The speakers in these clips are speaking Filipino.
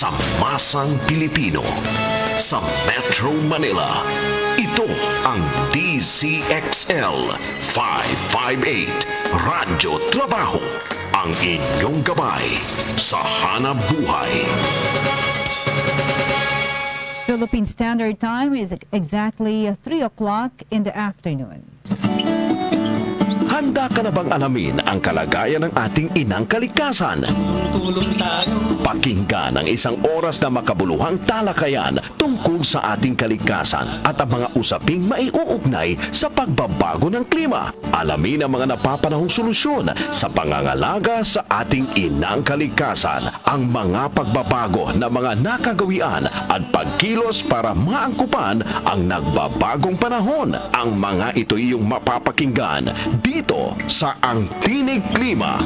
sa masang Pilipino. Sa Metro Manila, ito ang DZXL 558 Radyo Trabaho, ang inyong gabay sa hanap buhay. Philippine Standard Time is exactly 3 o'clock in the afternoon. Handa ka na bang alamin ang kalagayan ng ating inang kalikasan? Pakinggan ang isang oras na makabuluhang talakayan tungkol sa ating kalikasan at ang mga usaping maiuugnay sa pagbabago ng klima. Alamin ang mga napapanahong solusyon sa pangangalaga sa ating inang kalikasan, ang mga pagbabago na mga nakagawian at pagkilos para maangkupan ang nagbabagong panahon. Ang mga ito iyong mapapakinggan dito sa Ang Tinig Klima.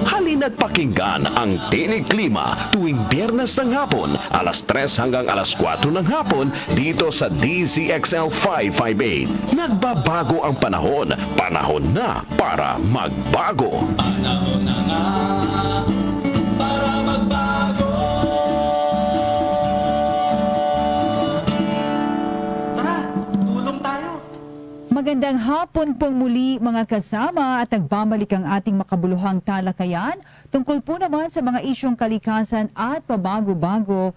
Halina't pakinggan ang Tinig Klima tuwing Biyernes ng hapon, alas 3 hanggang alas 4 ng hapon dito sa DZXL 558. Nagbabago ang panahon. Panahon na para magbago. Panahon na nga para magbago. Magandang hapon pong muli mga kasama at nagbabalik ang ating makabuluhang talakayan tungkol po naman sa mga isyong kalikasan at pabago-bago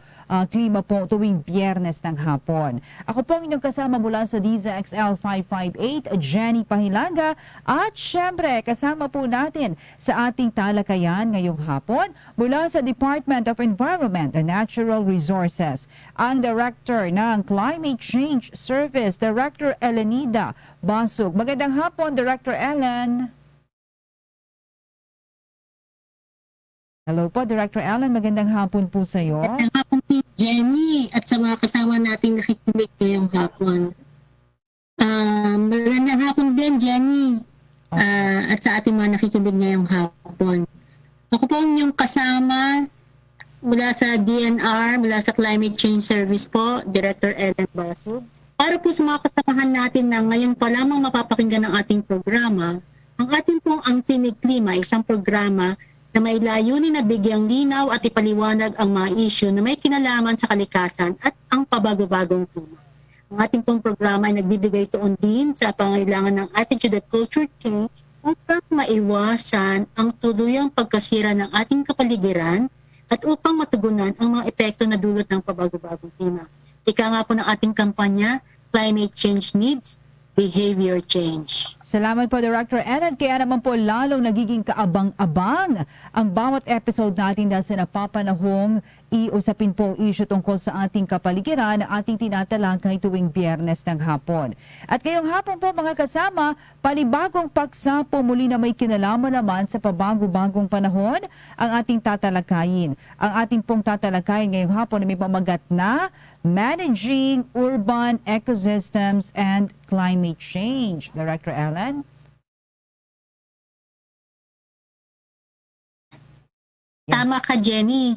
klima po tuwing Biyernes ng hapon. Ako po ang inyong kasama mula sa DZXL 558, Jenny Pahilaga, at syempre kasama po natin sa ating talakayan ngayong hapon mula sa Department of Environment and Natural Resources, ang Director ng Climate Change Service, Director Elenida Basug. Magandang hapon, Director Ellen. Hello po, Director Ellen. Magandang hapon po sa iyo. Magandang hapon po, Jenny, at sa mga kasama nating nakikinig ngayong hapon. Magandang hapon din, Jenny, at sa ating mga nakikinig ngayong hapon. Ako po ang inyong kasama mula sa DNR, mula sa Climate Change Service po, Director Ellen Basug. Para po sa mga kasamahan natin na ngayon pa lamang mapapakinggan ng ating programa, ang ating pong Ang Tinig Klima, isang programa na may layunin na bigyang linaw at ipaliwanag ang mga issue na may kinalaman sa kalikasan at ang pabago-bagong klima. Ang ating pong programa ay nagbibigay tuon din sa pangailangan ng attitude at culture change upang maiwasan ang tuluyang pagkasira ng ating kapaligiran at upang matugunan ang mga epekto na dulot ng pabago-bagong klima. Ika nga po ng ating kampanya, Climate Change Needs Behavior Change. Salamat po, Director Ellen. Kaya naman po lalong nagiging kaabang-abang ang bawat episode natin dahil sa napapanahong iusapin po issue tungkol sa ating kapaligiran na ating tinatalakay tuwing Biyernes ng hapon. At ngayong hapon po mga kasama, palibagong paksa po muli na may kinalaman naman sa pabago-bagong panahon ang ating tatalakayin. Ang ating pong tatalakayin ngayong hapon na may pamagat na Managing Urban Ecosystems and Climate Change. Director Ellen? Tama ka, Jenny.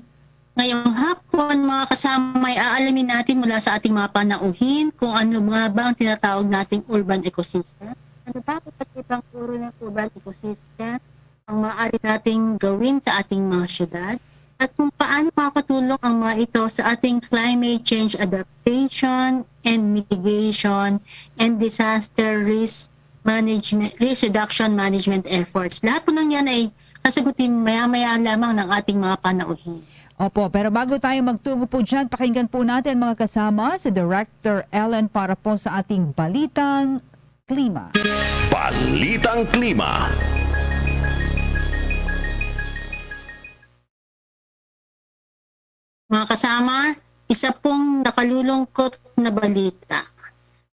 Ngayong hapon, mga kasama, ay aalamin natin mula sa ating mga panauhin kung ano nga ba ang tinatawag nating urban ecosystem. Ano ba iba't ibang uri ng urban ecosystems ang maaari nating gawin sa ating mga syudad at kung paano makakatulong ang mga ito sa ating climate change adaptation and mitigation and disaster risk reduction management efforts. Lahat po ng yan ay sasagutin maya-maya lamang ng ating mga panauhin. Opo, pero bago tayo magtungo po dyan, pakinggan po natin mga kasama si Director Ellen para po sa ating Balitang Klima. Balitang Klima. Mga kasama, isa pong nakalulungkot na balita.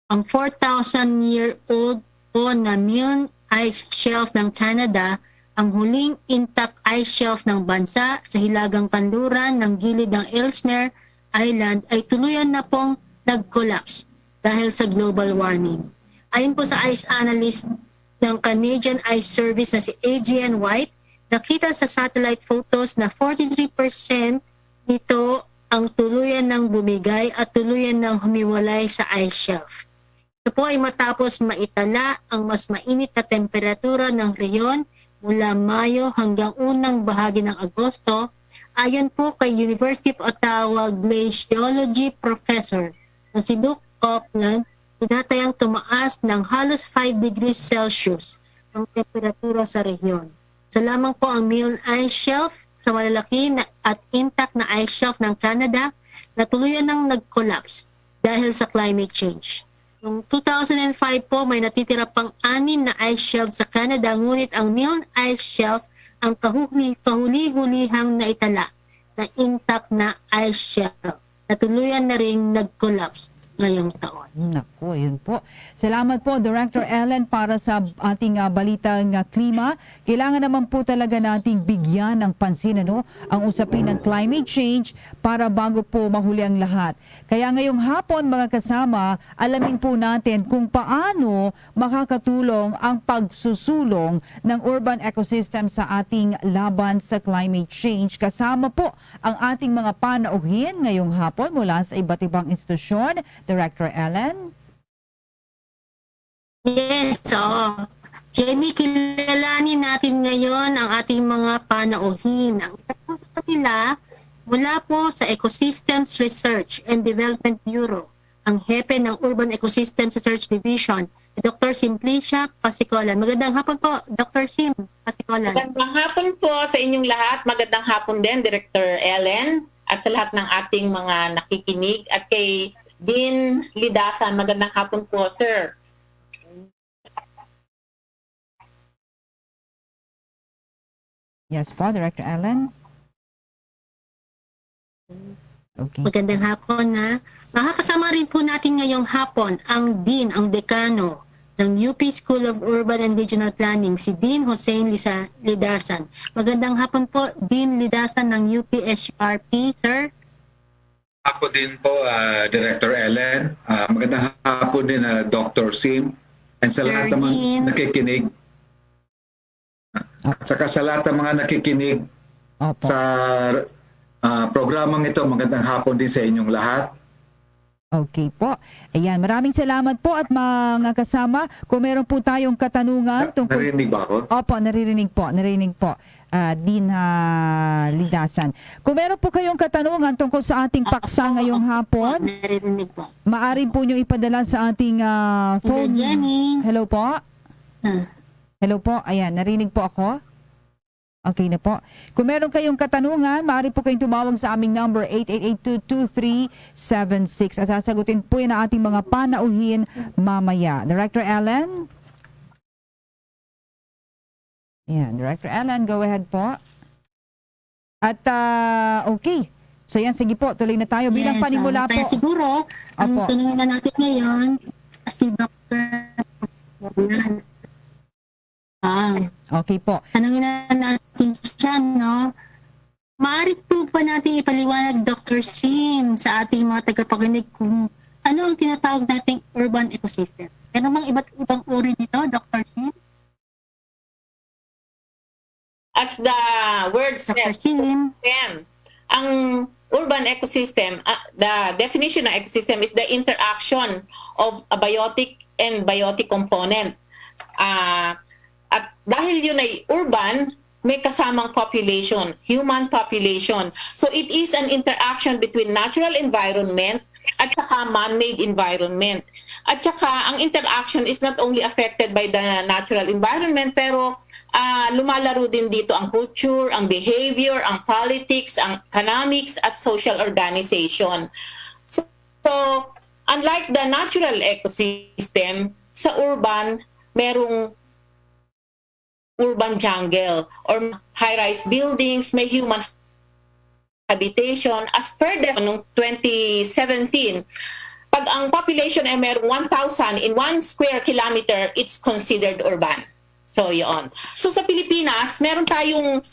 Ang 4,000-year-old po na Milne Ice Shelf ng Canada, ang huling intact ice shelf ng bansa sa hilagang kanluran ng gilid ng Ellesmere Island ay tuluyan na pong nag-collapse dahil sa global warming. Ayon po sa ice analyst ng Canadian Ice Service na si Adrian White, nakita sa satellite photos na 43% nito ang tuluyan ng bumigay at tuluyan ng humiwalay sa ice shelf. Ito po ay matapos maitala ang mas mainit na temperatura ng reyon mula Mayo hanggang unang bahagi ng Agosto Ayon po kay University of Ottawa Glaciology Professor na si Luke Copeland, tinatayang tumaas ng halos 5 degrees Celsius ang temperatura sa rehiyon. So lamang po ang Milne Ice Shelf sa malalaki at intact na ice shelf ng Canada na tuluyan ng nag-collapse dahil sa climate change. Noong 2005 po, may natitira pang 6 na ice shelf sa Canada, ngunit ang Milne Ice Shelf ang kahuli-hulihang naitala na intact na ice shelf na tuluyan na rin nag-collapse ngayong taon. Naku, yun po. Salamat po, Director Ellen, para sa ating balitang klima. Kailangan naman po talaga nating bigyan ng pansin ang usapin ng climate change para bago po mahuli ang lahat. Kaya ngayong hapon, mga kasama, alamin po natin kung paano makakatulong ang pagsusulong ng urban ecosystem sa ating laban sa climate change. Kasama po ang ating mga panauhin ngayong hapon mula sa iba't ibang institusyon. Director Ellen? Yes, so Jenny, kilalanin natin ngayon ang ating mga panauhin. Ang isa po sa kanila, mula po sa Ecosystems Research and Development Bureau, ang hepe ng Urban Ecosystems Research Division, Dr. Simplicia Pasicolan. Magandang hapon po, Dr. Sim Pasicolan. Magandang hapon po sa inyong lahat. Magandang hapon din, Director Ellen, at sa lahat ng ating mga nakikinig. At kay Dean Lidasan, magandang hapon po, sir. Yes po, Director Ellen. Okay. Magandang hapon na. Makakasama rin po natin ngayong hapon ang Dean, ang Dekano ng UP School of Urban and Regional Planning, si Dean Hossein Lidasan. Magandang hapon po, Dean Lidasan ng UPSRP, sir. Ako din po, Director Ellen. Magandang hapon din, Dr. Sim. And sa Sir lahat ng mga Dean. nakikinig. At saka sa lahat ng mga nakikinig Opo. sa programang ito, magandang hapon din sa inyong lahat. Okay po. Ayan, maraming salamat po at mga kasama. Kung meron po tayong katanungan tungkol... Narinig ba ako? Opo, naririnig po. Dean Lidasan. Kung meron po kayong katanungan tungkol sa ating paksa ngayong hapon, Narinig po. maaari po nyo ipadala sa ating Hello, phone. Jenny. Hello po. Ah. Hello po. Ayan, narinig po ako. Okay na po. Kung meron kayong katanungan, maaari po kayong tumawag sa aming number 8882-2376 at sasagutin po yan ang ating mga panauhin mamaya. Director Ellen? Yan, Director Ellen, go ahead po. At okay. So yan, sige po, tuloy na tayo. Bilang panimula po. Siguro, ang Opo. tanongin na natin ngayon, si Dr. Okay po. Tanongin na natin siya, no? Maaari po ba natin ipaliwanag, Dr. Sim, sa ating mga tagapakinig kung ano ang tinatawag nating urban ecosystems? Ano mang iba't ibang uri nito, Dr. Sim? As the word Dr. says, Sim? ang urban ecosystem, the definition ng ecosystem is the interaction of a biotic and biotic component. At dahil yun ay urban, may kasamang population, human population. So it is an interaction between natural environment at saka man-made environment. At saka ang interaction is not only affected by the natural environment, pero lumalaro din dito ang culture, ang behavior, ang politics, ang economics at social organization. So unlike the natural ecosystem, sa urban, merong urban jungle or high-rise buildings, may human habitation. As per noong 2017, pag ang population ay merong 1,000 in 1 square kilometer, it's considered urban. So, yun. So, sa Pilipinas, meron tayong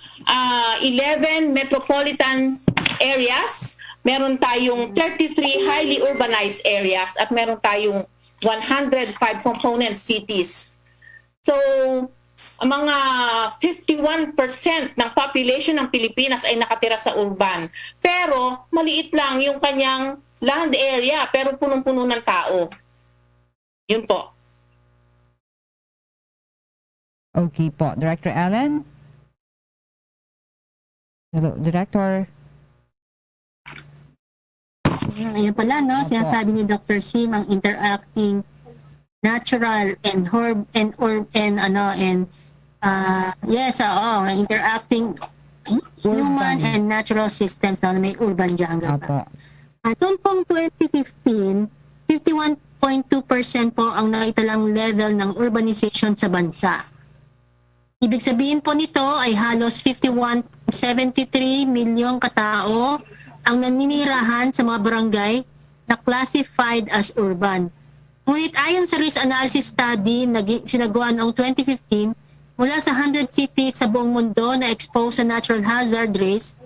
11 metropolitan areas, meron tayong 33 highly urbanized areas, at meron tayong 105 component cities. So, ang mga 51% ng population ng Pilipinas ay nakatira sa urban. Pero maliit lang yung kanyang land area, pero punong-puno ng tao. Yun po. Okay po. Director Allen? Hello, Director. Ayan pala, no? Opo. Sinasabi ni Dr. Sim, ang interacting natural and interacting human Urban. and natural systems na may urban jungle. Apo. At noong pong 2015, 51.2% po ang naitalang level ng urbanization sa bansa. Ibig sabihin po nito ay halos 51.73 milyong katao ang naninirahan sa mga barangay na classified as urban. Ngunit ayon sa risk analysis study na sinagawa noong 2015, mula sa 100 cities sa buong mundo na exposed sa natural hazard risk,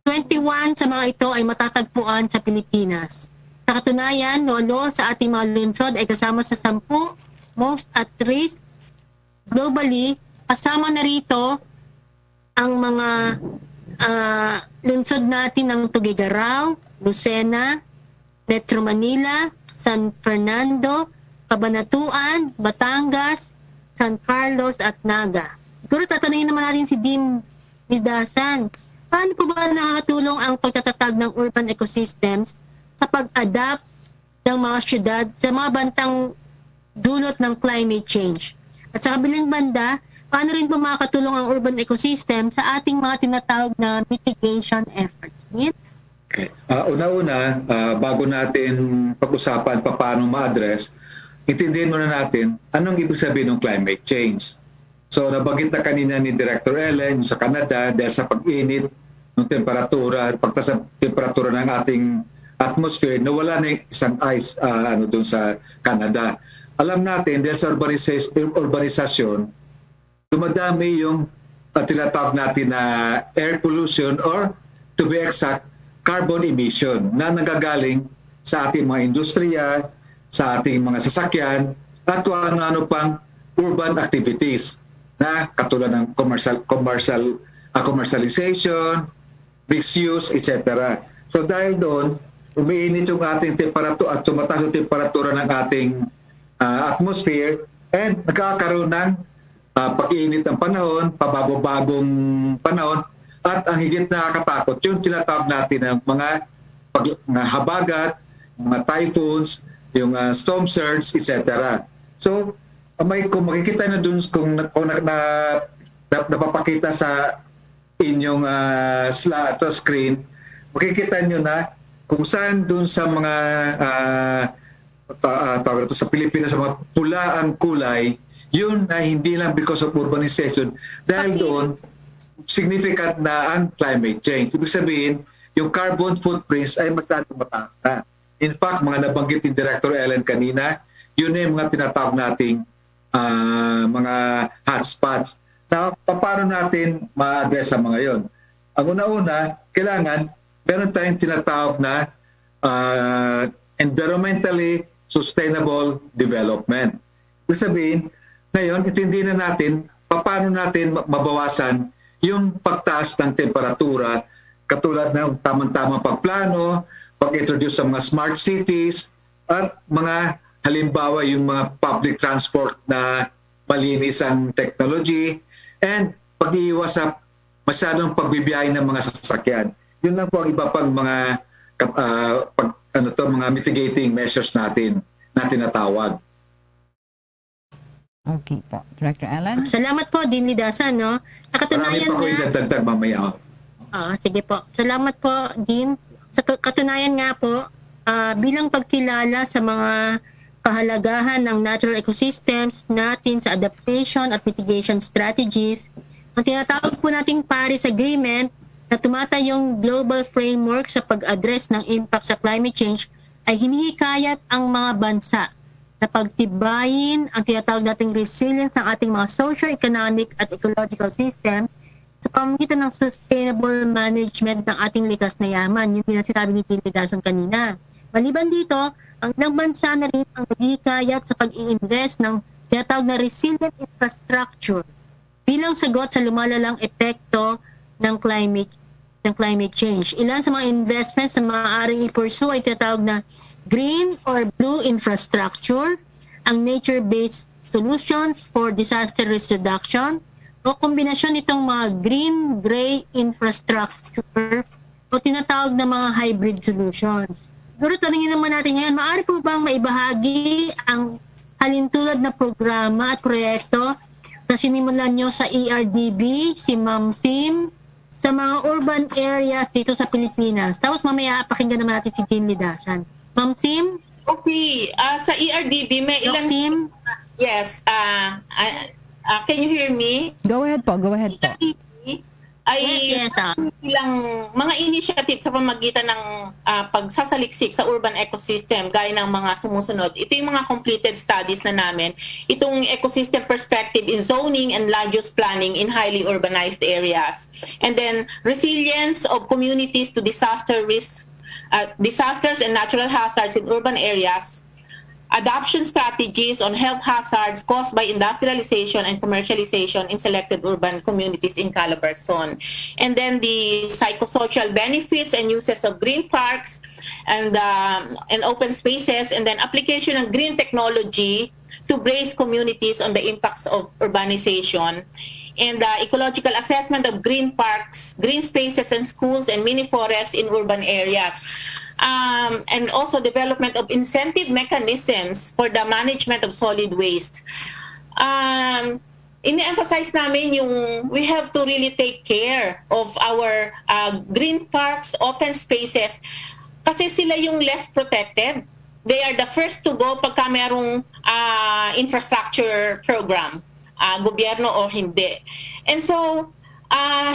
21 sa mga ito ay matatagpuan sa Pilipinas. Sa katunayan, 8 sa ating mga lungsod ay kasama sa 10 most at risk globally. Kasama na rito ang mga lungsod natin ng Tuguegarao, Lucena, Metro Manila, San Fernando, Cabanatuan, Batangas, San Carlos at Naga. Siguro tatanungin naman natin si Dean Ms. Dasan, paano po ba nakakatulong ang pagtatatag ng urban ecosystems sa pag-adapt ng mga syudad sa mga bantang dulot ng climate change? At sa kabilang banda, paano rin po makakatulong ang urban ecosystem sa ating mga tinatawag na mitigation efforts? Una-una, bago natin pag-usapan paano ma-address, intindihin muna natin anong ibig sabihin ng climate change. So nabanggit na kanina ni Director Ellen sa Canada dahil sa pag-init ng temperatura, pagtaas ng temperatura ng ating atmosphere, nawala na yung isang ice doon sa Canada. Alam natin dahil sa urbanisasyon, dumadami yung tinatawag natin na air pollution or to be exact, carbon emission na nagagaling sa ating mga industriya, sa ating mga sasakyan, at kung ano-ano pang urban activities na katulad ng commercialization, mixed use, etc. So dahil doon, umiinit yung ating temperatura at tumataas yung temperatura ng ating atmosphere and nagkakaroon ng pag-iinit ng panahon, pabago-bagong panahon, at ang higit nakakatakot, yung tinatawag natin ng mga habagat, mga typhoons, yung storm surge, etc. So, kung makikita na dun, kung napapakita sa inyong screen, makikita nyo na kung saan dun sa mga tawag ito sa Pilipinas, sa mga pula ang kulay, yun na hindi lang because of urbanization, dahil doon, significant na ang climate change. Ibig sabihin, yung carbon footprints ay masyadong mataas na. In fact, mga nabanggit ni Director Ellen kanina, yun na yung mga tinatawag nating mga hotspots. Na paano natin ma-address ang mga yon? Ang una-una, kailangan meron tayong tinatawag na environmentally sustainable development. Ibig sabihin, ngayon, itindihin na natin paano natin mabawasan yung pagtaas ng temperatura katulad ng tamang-tamang pagplano, pag-introduce sa mga smart cities, at mga halimbawa yung mga public transport na malinis ang technology, and pag-iiwas sa masyadong pagbibiyahe ng mga sasakyan. Yun lang po ang iba pang mga mga mitigating measures natin na tinatawag. Okay po. Director Ellen? Salamat po, Dean Lidasan, no? Marami pa ko idadagdag mamaya. Sige po. Salamat po, Dean. Sa katunayan nga po, bilang pagkilala sa mga kahalagahan ng natural ecosystems natin sa adaptation at mitigation strategies, ang tinatawag po nating Paris Agreement na tumatayong global framework sa pag-address ng impact sa climate change ay hinihikayat ang mga bansa na pagtibayin ang tinatawag nating resilience ng ating mga socio-economic at ecological system sa pamamagitan ng sustainable management ng ating likas na yaman. Yun din ang sinabi ni Tito Dason kanina. Maliban dito, ang ilang bansa na rin ang naghihikayat sa pag-i-invest ng tinatawag na resilient infrastructure bilang sagot sa lumalalang epekto ng climate change. Ilan sa mga investments na maaaring i-pursue ay tinatawag na green or blue infrastructure, ang nature-based solutions for disaster risk reduction, o kombinasyon nitong mga green-gray infrastructure o tinatawag na mga hybrid solutions. Siguro tanungin naman natin ngayon, maaari po bang maibahagi ang halintulad na programa at proyekto na sinimulan nyo sa ERDB, si Ma'am Sim, sa mga urban areas dito sa Pilipinas? Tapos mamaya pakinggan naman natin si Dean Lidasan. Ma'am Sim? Okay, sa ERDB may Doc ilang... Sim? Yes, can you hear me? Go ahead po, go ahead po. Ay Yes, yes. ilang mga initiative sa pamagitan ng pagsasaliksik sa urban ecosystem gaya ng mga sumusunod. Ito yung mga completed studies na namin. Itong ecosystem perspective in zoning and land use planning in highly urbanized areas. And then resilience of communities to disaster risk, disasters and natural hazards in urban areas. Adoption strategies on health hazards caused by industrialization and commercialization in selected urban communities in Calabarzon. And then the psychosocial benefits and uses of green parks and open spaces, and then application of green technology to brace communities on the impacts of urbanization. And ecological assessment of green parks, green spaces and schools and mini forests in urban areas. And also development of incentive mechanisms for the management of solid waste. Ini-emphasize namin yung we have to really take care of our green parks, open spaces, kasi sila yung less protected. They are the first to go pagka mayroong infrastructure program, gobyerno o hindi. And so,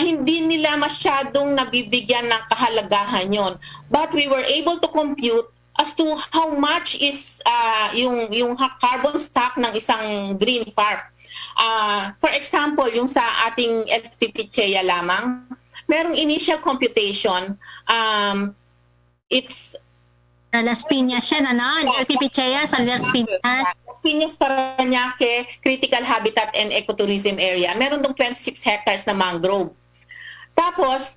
hindi nila masyadong nabibigyan ng kahalagahan yon. But we were able to compute as to how much is yung carbon stock ng isang green park. For example, yung sa ating LPPCEA lamang, merong initial computation, it's Sa Las Piñas siya na, LPPCEA sa Las Piñas. Las Piñas, Parañaque, Critical Habitat and Ecotourism Area. Meron dong 26 hectares na mangrove. Tapos,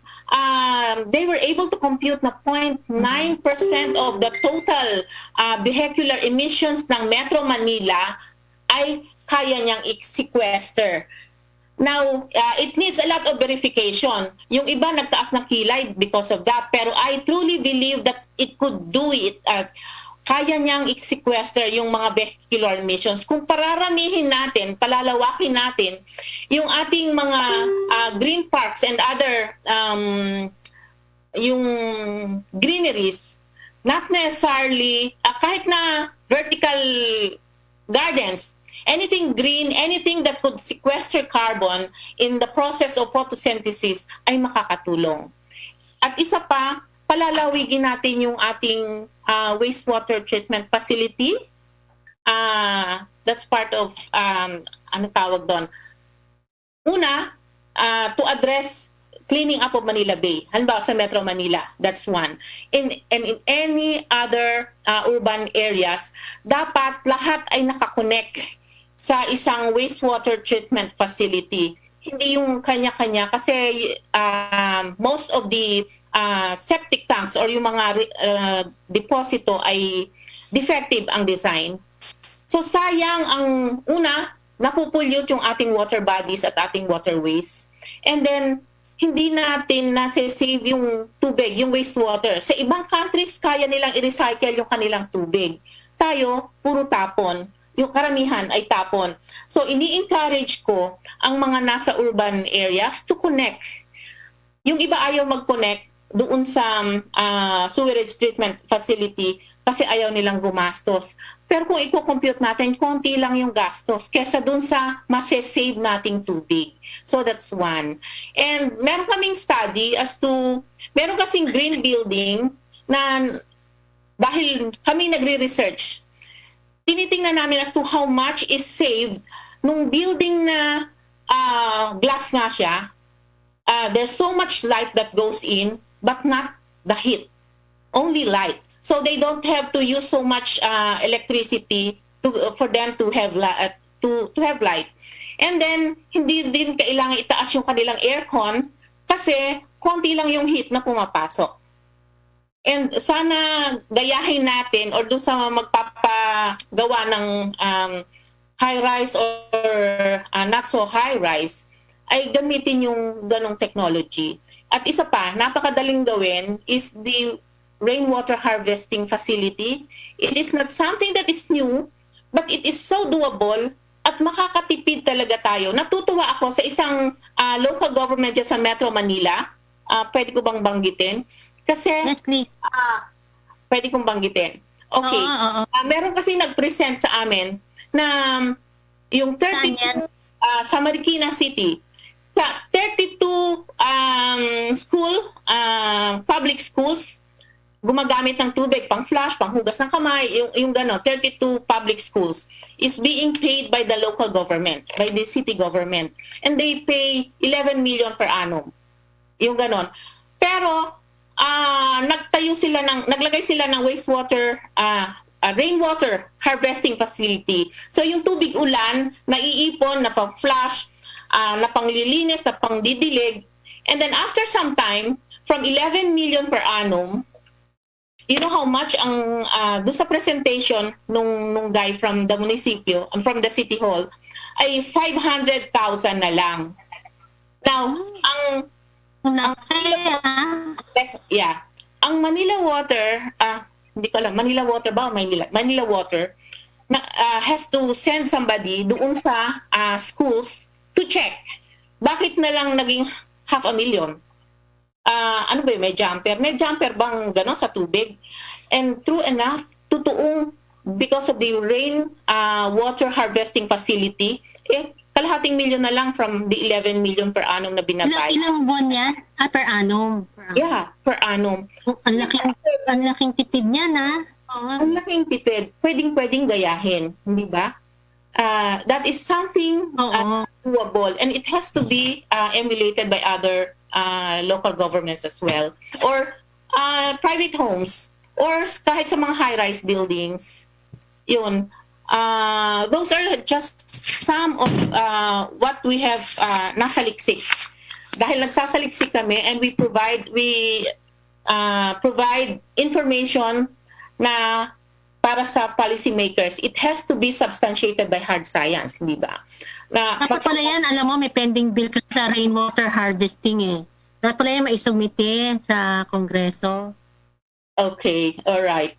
they were able to compute na 0.9% of the total vehicular emissions ng Metro Manila ay kaya niyang i-sequester. Now, it needs a lot of verification. Yung iba nagtaas ng kilay because of that. Pero I truly believe that it could do it. Kaya niyang i-sequester yung mga vehicular emissions. Kung pararamihin natin, palalawakin natin, yung ating mga green parks and other yung greeneries, not necessarily, kahit na vertical gardens, anything green, anything that could sequester carbon in the process of photosynthesis ay makakatulong. At isa pa, palalawigin natin yung ating wastewater treatment facility. That's part of, ano tawag doon? Una, to address cleaning up of Manila Bay. Halimbawa sa Metro Manila, that's one. And in any other urban areas, dapat lahat ay nakakonect sa isang wastewater treatment facility. Hindi yung kanya-kanya kasi most of the septic tanks or yung mga deposito ay defective ang design. So sayang ang una, napupulyot yung ating water bodies at ating waterways. And then, hindi natin nasa-save yung tubig, yung wastewater. Sa ibang countries, kaya nilang i-recycle yung kanilang tubig. Tayo, puro tapon. Yung karamihan ay tapon. So, ini-encourage ko ang mga nasa urban areas to connect. Yung iba ayaw mag-connect doon sa sewerage treatment facility kasi ayaw nilang gumastos. Pero kung i-compute natin, konti lang yung gastos kesa doon sa masasave nating tubig. So that's one. And meron kaming study as to, meron kasing green building na dahil kami nagre-research, tinitingnan namin as to how much is saved nung building na glass nga siya. There's so much light that goes in, but not the heat. Only light. So they don't have to use so much electricity for them to have light. And then hindi din kailangan itaas yung kanilang aircon kasi konti lang yung heat na pumapasok. And sana gayahin natin or doon sa magpapagawa ng high rise or not so high rise, ay gamitin yung ganong technology. At isa pa, napakadaling gawin is the rainwater harvesting facility. It is not something that is new, but it is so doable at makakatipid talaga tayo. Natutuwa ako sa isang local government dyan sa Metro Manila. Pwede ko bang banggitin? Kasi Yes, please. pwede kong banggitin. Okay. Oo. Meron kasi nag-present sa amin na yung 32 Saan yan? sa Marikina City, sa 32 public schools, gumagamit ng tubig, pang flush, pang hugas ng kamay, yung gano'n, 32 public schools is being paid by the local government, by the city government. And they pay 11 million per annum. Yung gano'n. Pero, naglagay sila ng wastewater, rainwater harvesting facility. So yung tubig ulan, naiipon, na pang-flush, na panglilinis, na pangdidilig. And then after some time, from 11 million per annum, you know how much ang doon sa presentation nung guy from the municipio and from the city hall ay 500,000 na lang. Now, ang ang Manila Water, hindi ko alam, Manila Water ba o Manila Water has to send somebody doon sa schools to check. Bakit na lang naging 500,000? Ano ba yun? May jumper? May jumper bang gano'n sa tubig? And true enough, totoong because of the rain water harvesting facility, kalahating milyon na lang from the 11 million per annum na binabay. Ilang buwan yan? Per annum. Yeah, per annum. Ang laking tipid niya na. Ang laking tipid. Pwedeng gayahin, hindi ba? That is something doable, and it has to be emulated by other local governments as well, or private homes, or kahit sa mga high-rise buildings. Yun. Those are just some of what we have nasaliksik. Dahil nagsasaliksik kami, and we provide information na para sa policymakers. It has to be substantiated by hard science, di ba? Dapat pala yan, alam mo, may pending bill ka sa rainwater harvesting eh. Dapat pala yan maisumite sa Kongreso. Okay, alright.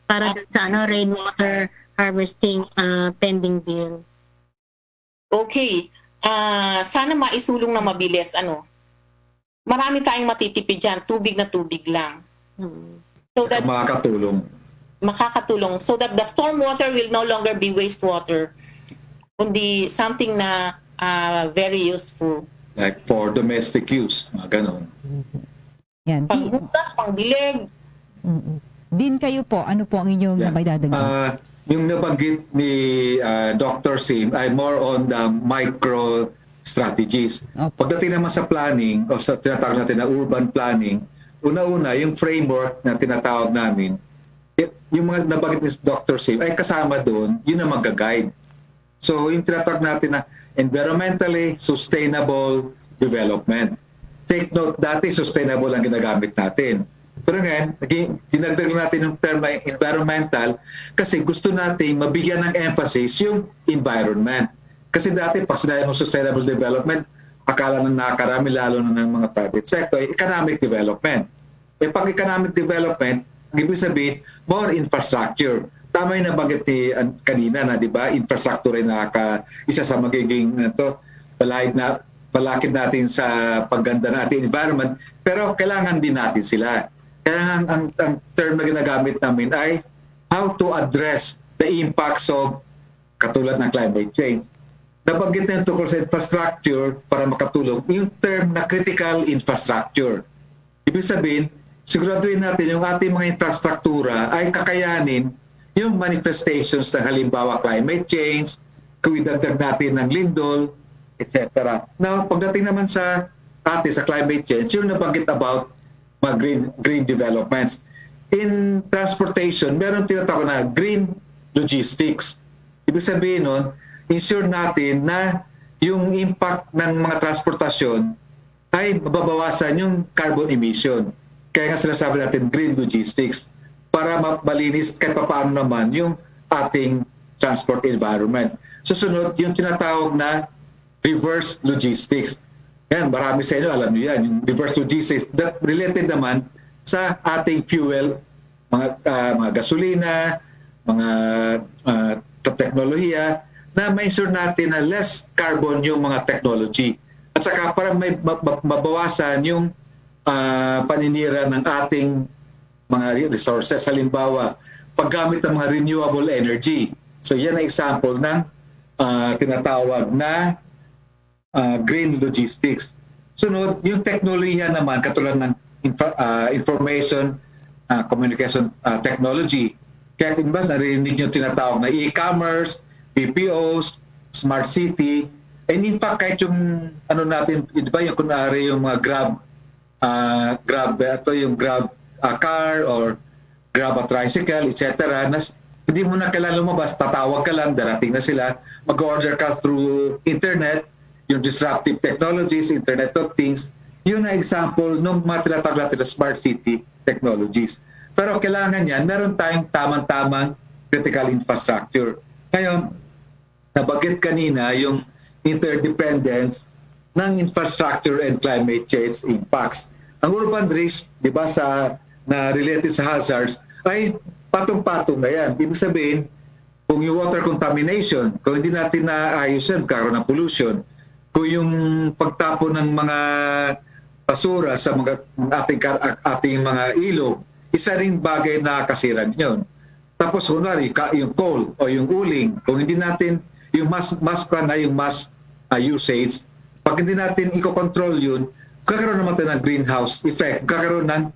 Para sa rainwater harvesting pending bill. Okay. Sana maisulong na mabilis. Marami tayong matitipid dyan. Tubig na tubig lang. So that makakatulong. So that the stormwater will no longer be wastewater. Kundi something na very useful. Like for domestic use, mga ganon. Yan. Panghugas, pangdilig. Din kayo po, ano po ang inyong may dadagdag? Yung nabanggit ni Dr. Sim ay more on the micro strategies. Okay. Pagdating naman sa planning o sa tinatawag natin na urban planning, una-una yung framework na tinatawag namin, yung mga nabanggit ni Dr. Sim ay kasama doon, yun ang mag-guide. So yung tinatawag natin na environmentally sustainable development. Take note, dati sustainable ang ginagamit natin. Pero ngayon, dinagdag natin yung term na environmental kasi gusto natin mabigyan ng emphasis yung environment. Kasi dati, pag sinabi mo sustainable development, akala na nakakarami lalo na ng mga private sector, economic development. Pag economic development, ang ibig sabihin, more infrastructure. Tama yung nabanggit ni kanina na, di ba, infrastructure ay isa sa magiging balakid natin sa pagganda ng ating environment, pero kailangan din natin sila. Kaya ang term na ginagamit namin ay how to address the impacts of katulad ng climate change. Nabanggit na yung tungkol sa infrastructure para makatulong, yung term na critical infrastructure. Ibig sabihin, siguraduhin natin yung ating mga infrastruktura ay kakayanin yung manifestations ng halimbawa climate change, kung idagdag natin ng lindol, etc. Now, pagdating naman sa climate change, yung nabanggit about mga green developments. In transportation, meron tinatawag na green logistics. Ibig sabihin nun, ensure natin na yung impact ng mga transportasyon ay mababawasan yung carbon emission. Kaya nga sinasabi natin green logistics para malinis kahit paano naman yung ating transport environment. Susunod, yung tinatawag na reverse logistics. Yan, marami sa inyo, alam niyo yan. Yung reverse logistics, that related naman sa ating fuel, mga gasolina, mga teknolohiya, na may sure natin na less carbon yung mga technology. At saka para may mabawasan yung paninira ng ating mga resources. Halimbawa, paggamit ng mga renewable energy. So yan ang example ng tinatawag na green logistics. Sunod, yung teknolohiya naman, katulad ng information communication technology. Kaya kung ba narinig nyo tinatawag na e-commerce, BPOs, smart city, and in fact kahit yung ano natin, di ba yung kunwari yung mga Grab car or Grab a tricycle, etc. na hindi mo na kailangan lumabas, tatawag ka lang, darating na sila, mag-order ka through internet, yung disruptive technologies, Internet of Things, yun na example ng mga tinatawag natin na smart city technologies. Pero kailangan yan, meron tayong tamang-tamang critical infrastructure. Ngayon, nabanggit kanina yung interdependence ng infrastructure and climate change impacts. Ang urban risk, di ba, na related sa hazards, ay patong-patong na yan. Ibig sabihin, kung yung water contamination, kung hindi natin naayos yan, karoon ng pollution, kung yung pagtapon ng mga basura sa mga ating mga ilog, isa ring bagay na kasiran yun. Tapos kunwari, yung coal o yung uling, kung hindi natin yung mass usage, pag hindi natin i-control yun, kakaroon naman tayo ng greenhouse effect, kakaroon ng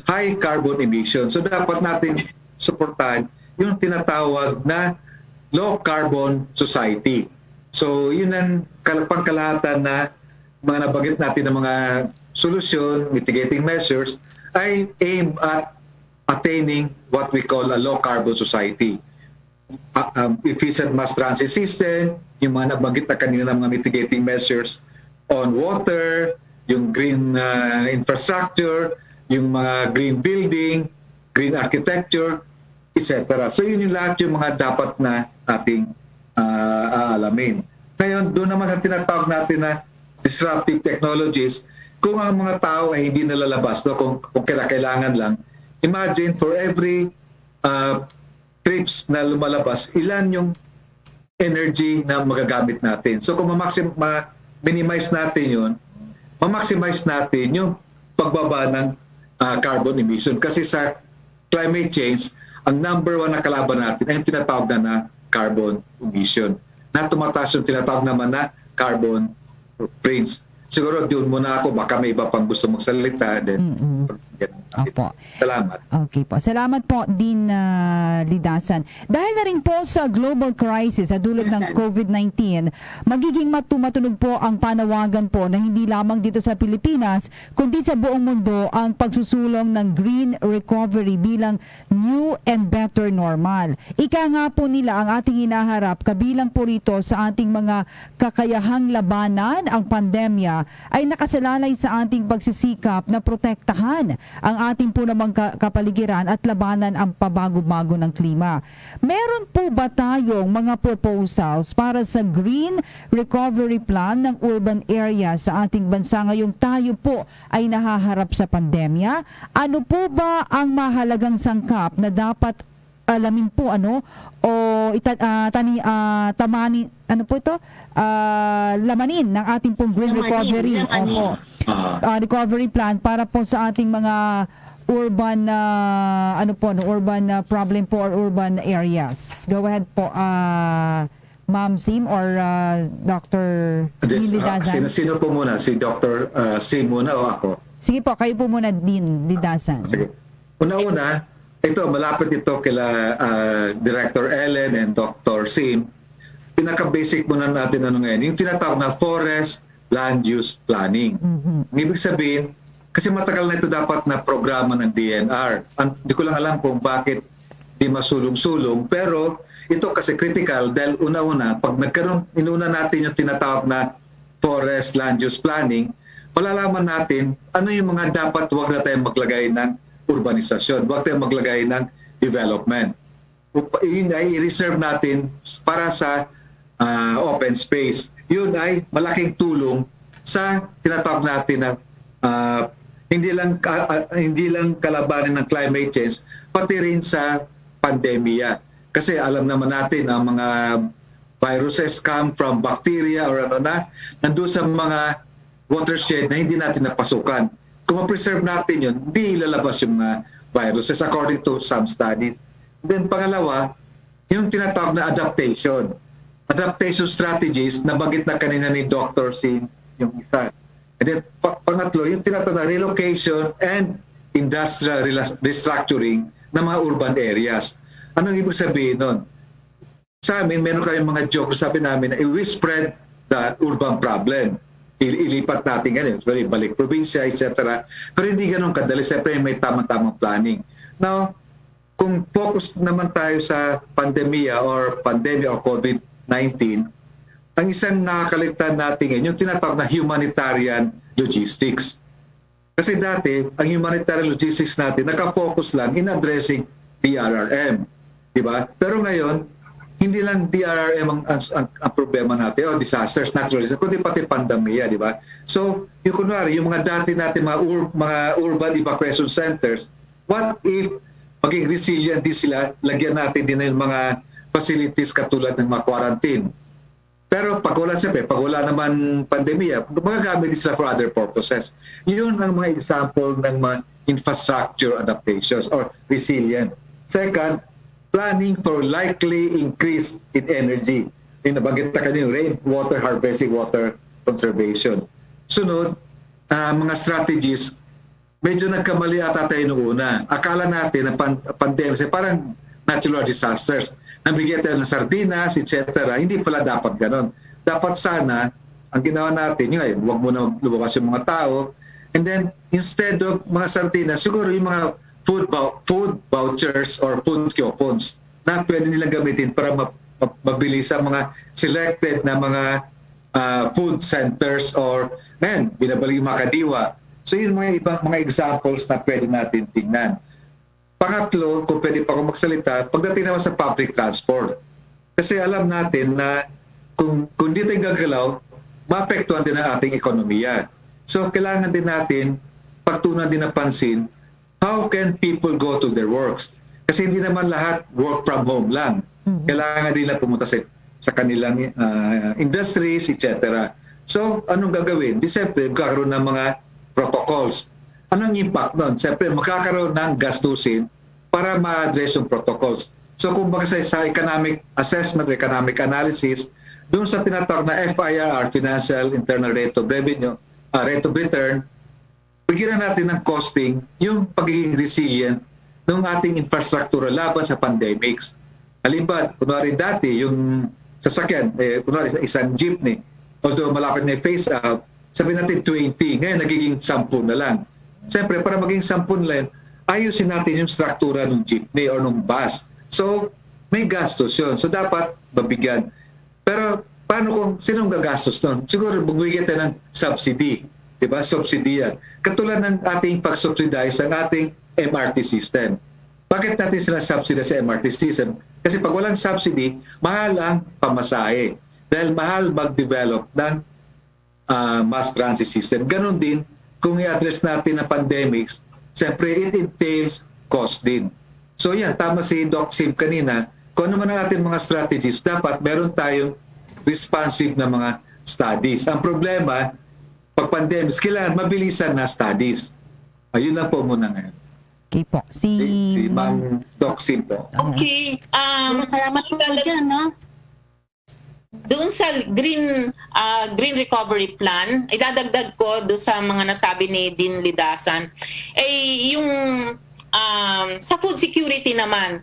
high carbon emission. So dapat natin suportahan yung tinatawag na low carbon society. So yun ang pangkalahatan na mga nabanggit natin ng mga solusyon, mitigating measures, ay aim at attaining what we call a low carbon society. Efficient mass transit system, yung mga nabanggit na kanina ng mga mitigating measures on water, yung green infrastructure, yung mga green building, green architecture, etc. So yun yung lahat yung mga dapat na ating aalamin. Ngayon, doon naman sa tinatawag natin na disruptive technologies, kung ang mga tao ay hindi nalalabas, no? kung kailangan lang, imagine for every trips na lumalabas, ilan yung energy na magagamit natin. So kung ma-minimize natin yun, ma-maximize natin yung pagbaba ng carbon emission. Kasi sa climate change, ang number one na kalaban natin ay yung tinatawag na carbon emission. Na tumataas yung tinatawag naman na carbon footprints. Siguro doon muna ako, baka may iba pang gusto magsalita. Then, Opo. Salamat. Okay po. Salamat po, Dean Lidasan. Dahil na rin po sa global crisis sa dulot ng COVID-19, magiging matunog po ang panawagan po na hindi lamang dito sa Pilipinas, kundi sa buong mundo ang pagsusulong ng green recovery bilang new and better normal. Ika nga po nila ang ating hinaharap, kabilang po rito sa ating mga kakayahang labanan ang pandemya ay nakasalalay sa ating pagsisikap na protektahan ang ating po namang kapaligiran at labanan ang pabago-bago ng klima. Meron po ba tayong mga proposals para sa green recovery plan ng urban area sa ating bansa ngayong tayo po ay nahaharap sa pandemya? Ano po ba ang mahalagang sangkap na dapat alamin po lamanin ng ating pong green recovery recovery plan para po sa ating mga urban problem po or urban areas. Go ahead po, Ma'am Sim or Dr. Lidasan. Sino po muna? Si Dr. Sim muna o ako? Sige po, kayo po muna, Dean Lidasan. Sige. Una-una, malapit ito kila Director Ellen and Dr. Sim. Pinaka-basic muna natin ngayon, yung tinatawag na forest land use planning. Ibig sabihin, kasi matagal na ito dapat na programa ng DNR. Hindi ko lang alam kung bakit di masulong-sulong, pero ito kasi critical dahil una-una, pag inuna natin yung tinatawag na forest land use planning, malalaman natin ano yung mga dapat huwag na tayong maglagay ng urbanisasyon, huwag tayong maglagay ng development. Yun ay i-reserve natin para sa open space. Yun ay malaking tulong sa tinatawag natin na hindi lang kalabanin ng climate change, pati rin sa pandemya. Kasi alam naman natin ang mga viruses come from bacteria or nandun sa mga watershed na hindi natin napasukan. Kung ma-preserve natin yun, hindi ilalabas yung mga viruses according to some studies. Then pangalawa, yung tinatawag na adaptation. Adaptation strategies, nabanggit na kanina ni Dr. Sim yung isa. And then pangatlo, yung tinatawag na relocation and industrial restructuring ng mga urban areas. Anong ibig sabihin nun? Sa amin, meron kayong mga joke, sabi namin na we spread the urban problem. Ilipat natin ganyan, balik probinsya, etc. Pero hindi ganun kadali. Siyempre may tamang planning. Now, kung focus naman tayo sa pandemya or COVID-19, ang isang nakakaligtan natin ngayon, yung tinatawag na humanitarian logistics. Kasi dati, ang humanitarian logistics natin, nakafocus lang in addressing DRRM. Diba? Pero ngayon, hindi lang DRRM ang problema natin, o disasters, natural disasters, kundi pati pandemya, di ba? So, yung kunwari, yung mga dati natin, mga urban evacuation centers, what if maging resilient din sila, lagyan natin din yung mga facilities katulad ng mga quarantine. Pero pag wala naman pandemya, magagamit din sila for other purposes. Yun ang mga example ng mga infrastructure adaptations or resilient. Second, planning for likely increase in energy. Nabanggit na kanina yung rainwater harvesting, water conservation. Sunod, mga strategies, medyo nagkamali ata tayo noong una. Akala natin na pandemic, parang natural disasters. Nabigyan tayo ng sardinas, etc. Hindi pala dapat ganon. Dapat sana, ang ginawa natin, huwag mo na lumabas yung mga tao, and then instead of mga sardinas, siguro yung mga food vouchers or food coupons na pwede nilang gamitin para mabili sa mga selected na mga food centers or binabalik yung mga kadiwa. So yun mga examples na pwede natin tingnan. Pangatlo, kung pwede pa akong magsalita, pagdating naman sa public transport. Kasi alam natin na kung di tayo gagalaw, maapektuhan din ang ating ekonomiya. So kailangan din natin pagtunan din ng pansin, how can people go to their works? Kasi hindi naman lahat work from home lang. Kailangan nila pumunta sa kanilang industries, etc. So, anong gagawin? Di siyempre, magkakaroon ng mga protocols. Anong impact nun? Siyempre, magkakaroon ng gastusin para ma-address yung protocols. So, kung baga sa economic assessment, economic analysis, doon sa tinatawag na FIRR, Financial Internal Rate of Revenue, Rate of Return, bigyan natin ng costing yung pagiging resilient ng ating infrastruktura laban sa pandemics. Halimbawa, kunwari dati, yung sasakyan, kunwari isang jeepney, although malapit na phase out, sabihin natin 20, ngayon nagiging 10 na lang. Siyempre, para maging 10 lang, ayusin natin yung struktura ng jeepney or ng bus. So, may gastos yun. So, dapat mabigyan. Pero, paano kung sinong gagastos nun? Siguro, bumigyan tayo ng subsidy. Diba? Subsidy yan. Katulad ng ating pag-subsidize ang ating MRT system. Bakit natin sila subsidize sa MRT system? Kasi pag walang subsidy, mahal ang pamasahe. Dahil mahal mag-develop ng mass transit system. Ganon din, kung i-address natin ang pandemics, siyempre it entails cost din. So yan, tama si Doc Sim kanina, kung ano man ang ating mga strategies, dapat meron tayong responsive na mga studies. Ang problema, pag pandemics, kailangan mabilisan na studies. Ayun lang po muna ngayon. Okay po. Si Ma'am Doc Sim po. Okay. Salamat po dyan, no? Doon sa green recovery plan, idadagdag ko doon sa mga nasabi ni Dean Lidasan, yung sa food security naman,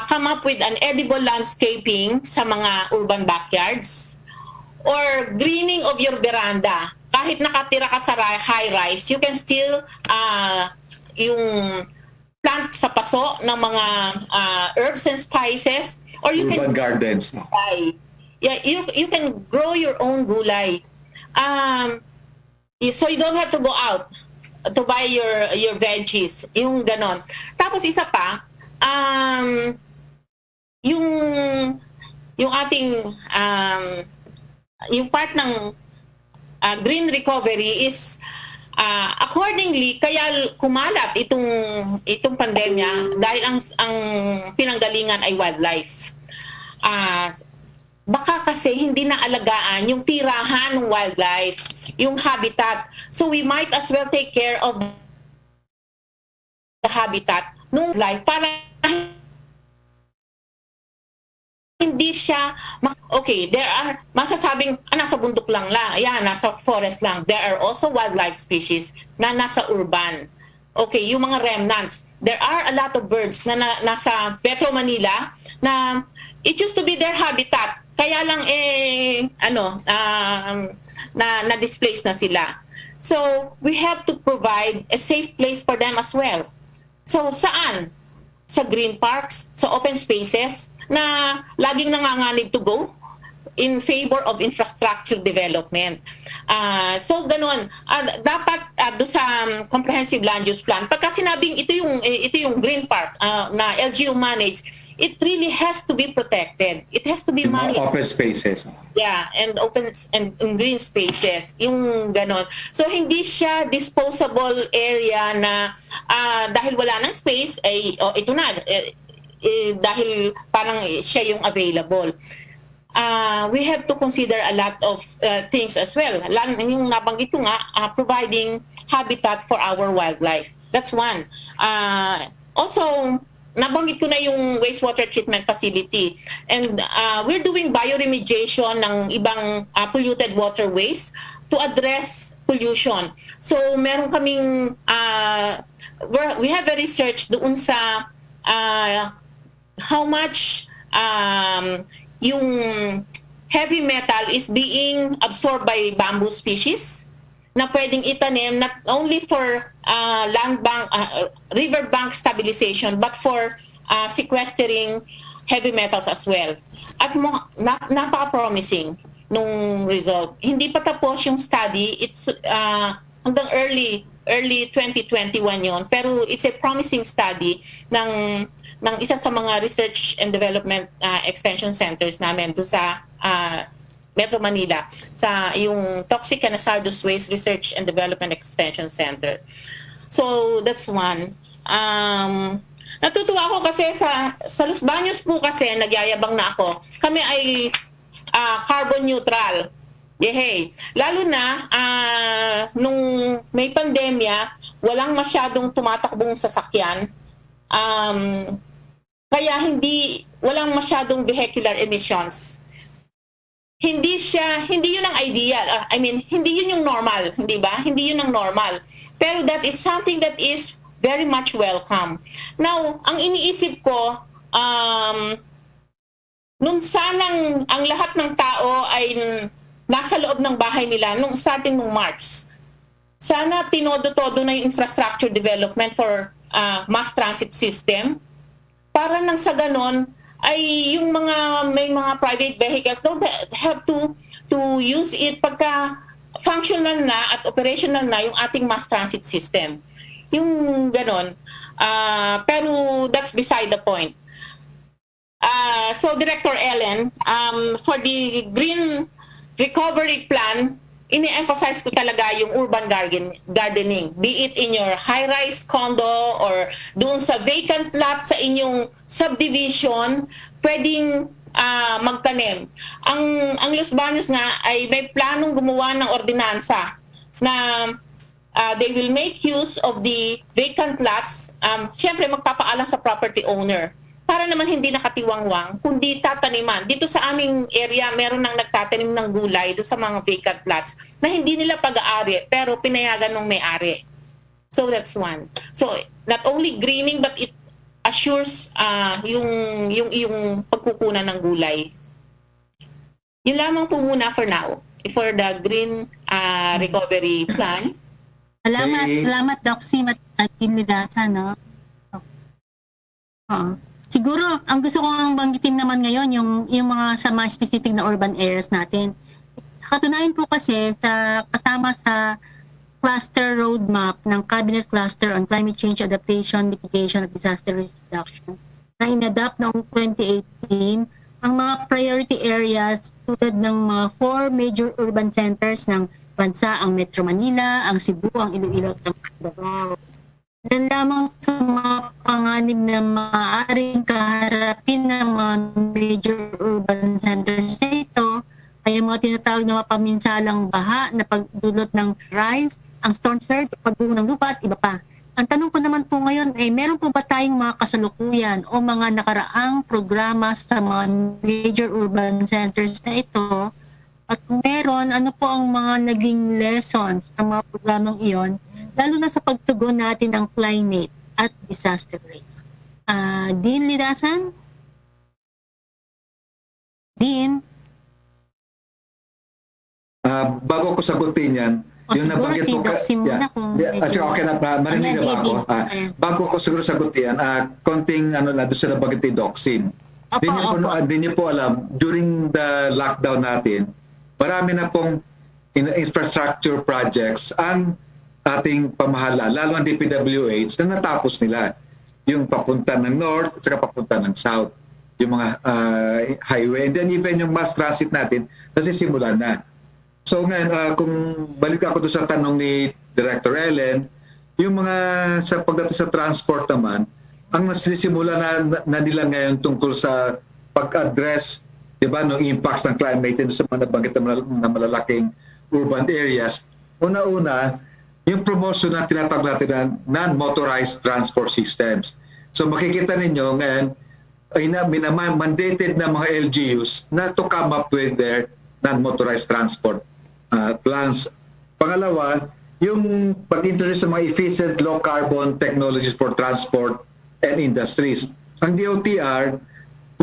come up with an edible landscaping sa mga urban backyards or greening of your veranda. Kahit nakatira ka sa high-rise, you can still yung plant sa paso ng mga herbs and spices, or you Urban can gardens. Yeah, you can grow your own gulay. So you don't have to go out to buy your veggies, yung ganon. Tapos isa pa, yung ating yung part ng green recovery is accordingly, kaya kumalat itong pandemya dahil ang pinanggalingan ay wildlife. Baka kasi hindi na alagaan yung tirahan ng wildlife, yung habitat. So we might as well take care of the habitat ng life para hindi siya okay, there are masasabing nasa bundok lang nasa forest lang. There are also wildlife species na nasa urban. Okay, yung mga remnants. There are a lot of birds na nasa Metro Manila na it used to be their habitat. Kaya lang na displace na sila. So, we have to provide a safe place for them as well. So, saan? Sa green parks, sa open spaces na laging nanganganib to go in favor of infrastructure development. So ganun, dapat do sa comprehensive land use plan, pagka sinabing ito yung green park na LGU managed, it really has to be protected. It has to be Yung mga managed. open spaces. Yeah, and open and green spaces, yung ganon. So hindi siya disposable area na dahil wala ng space ay ito na dahil parang siya yung available. We have to consider a lot of things as well. Yung nabanggit ko nga, providing habitat for our wildlife. That's one. Also, nabanggit ko na yung wastewater treatment facility. And we're doing bioremediation ng ibang polluted waterways to address pollution. So, meron kaming, we have a research doon sa how much yung heavy metal is being absorbed by bamboo species na pwedeng itanim not only for land bank, river bank stabilization, but for sequestering heavy metals as well. At napaka-promising nung result. Hindi pa tapos yung study. It's hanggang early 2021 yon, pero it's a promising study ng isa sa mga research and development extension centers namin do sa Metro Manila, sa yung Toxic and Hazardous Waste Research and Development Extension Center. So that's one. Natutuwa ako kasi sa Los Baños po kasi nagyayabang na ako. Kami ay carbon neutral. Yehey. Lalo na nung may pandemya, walang masyadong tumatakbong sasakyan. Kaya walang masyadong vehicular emissions. Hindi yun ang ideal. Hindi yun yung normal, hindi ba? Hindi yun ang normal. Pero that is something that is very much welcome. Now, ang iniisip ko, nung sanang ang lahat ng tao ay nasa loob ng bahay nila nung starting nung March, sana tinodo-todo na yung infrastructure development for mass transit system para nang sa ganon ay yung may mga private vehicles don't have to use it pagka functional na at operational na yung ating mass transit system. Yung ganon. Pero that's beside the point. So Director Ellen, for the green recovery plan, ini-emphasize ko talaga yung urban gardening. Be it in your high-rise condo or doon sa vacant lot sa inyong subdivision, pwedeng magtanim. Ang Los Baños nga ay may planong gumawa ng ordinansa na they will make use of the vacant lots. Siyempre, magpapaalam sa property owner para naman hindi nakatiwangwang, kundi tataniman. Dito sa aming area, meron nang nagtatanim ng gulay doon sa mga vacant plots na hindi nila pag-aari, pero pinayagan ng may-ari. So that's one. So not only greening, but it assures yung pagkukunan ng gulay. Yun lamang po muna for now, for the green recovery plan. Salamat Doc Sim at Inlidasa, no? Siguro, ang gusto kong banggitin naman ngayon, yung mga sa mga specific na urban areas natin. Sa katunayan po kasi, kasama sa cluster roadmap ng Cabinet Cluster on Climate Change Adaptation, Mitigation at Disaster Risk Reduction na inadapt noong 2018, ang mga priority areas tulad ng mga 4 major urban centers ng bansa ang Metro Manila, ang Cebu, ang Iloilo at ang Davao. Yan lamang sa mga panganib na maaaring kaharapin ng mga major urban centers na ito ay ang mga tinatawag na mapaminsalang baha na pagdulot ng rise, ang storm surge, pagbuho ng lupa at iba pa. Ang tanong ko naman po ngayon ay meron po ba tayong mga kasalukuyan o mga nakaraang programa sa mga major urban centers na ito? At kung meron, ano po ang mga naging lessons ng mga programang iyon, lalo na sa pagtugon natin ng climate at disaster risk? Dean Lidasan? Dean? Bago ko sagutin yan, O siguro si Doc Sim muna kung medyo- okay na, marinig na ba ako? Ayan. Bago ko siguro sagutin yan, konting ano na doon sa nabanggit ni Doc Sim. Opo, Di niyo po alam, during the lockdown natin, marami na pong infrastructure projects ang ating pamahala, lalo ang DPWH, na natapos nila. Yung papunta ng north at saka papunta ng south. Yung mga highway. And then even yung mass transit natin, nasisimula na. So ngayon, kung balik ako doon sa tanong ni Director Ellen, yung mga sa pagdating sa transport naman, ang nasisimula na nila ngayon tungkol sa pag-address, di ba, ng impacts ng climate change sa mga nabanggit na malalaking urban areas. Una-una, yung promotion na tinatawag natin na non-motorized transport systems. So makikita ninyo ngayon, ay mandated na mga LGUs na to come up with their non-motorized transport plans. Pangalawa, yung pag-introduce sa mga efficient low-carbon technologies for transport and industries. Ang DOTR,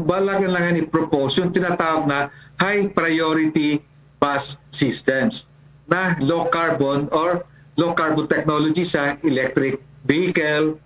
balak na lang i-propose yung tinatawag na high-priority bus systems na low-carbon or low-carbon technology sa electric vehicle.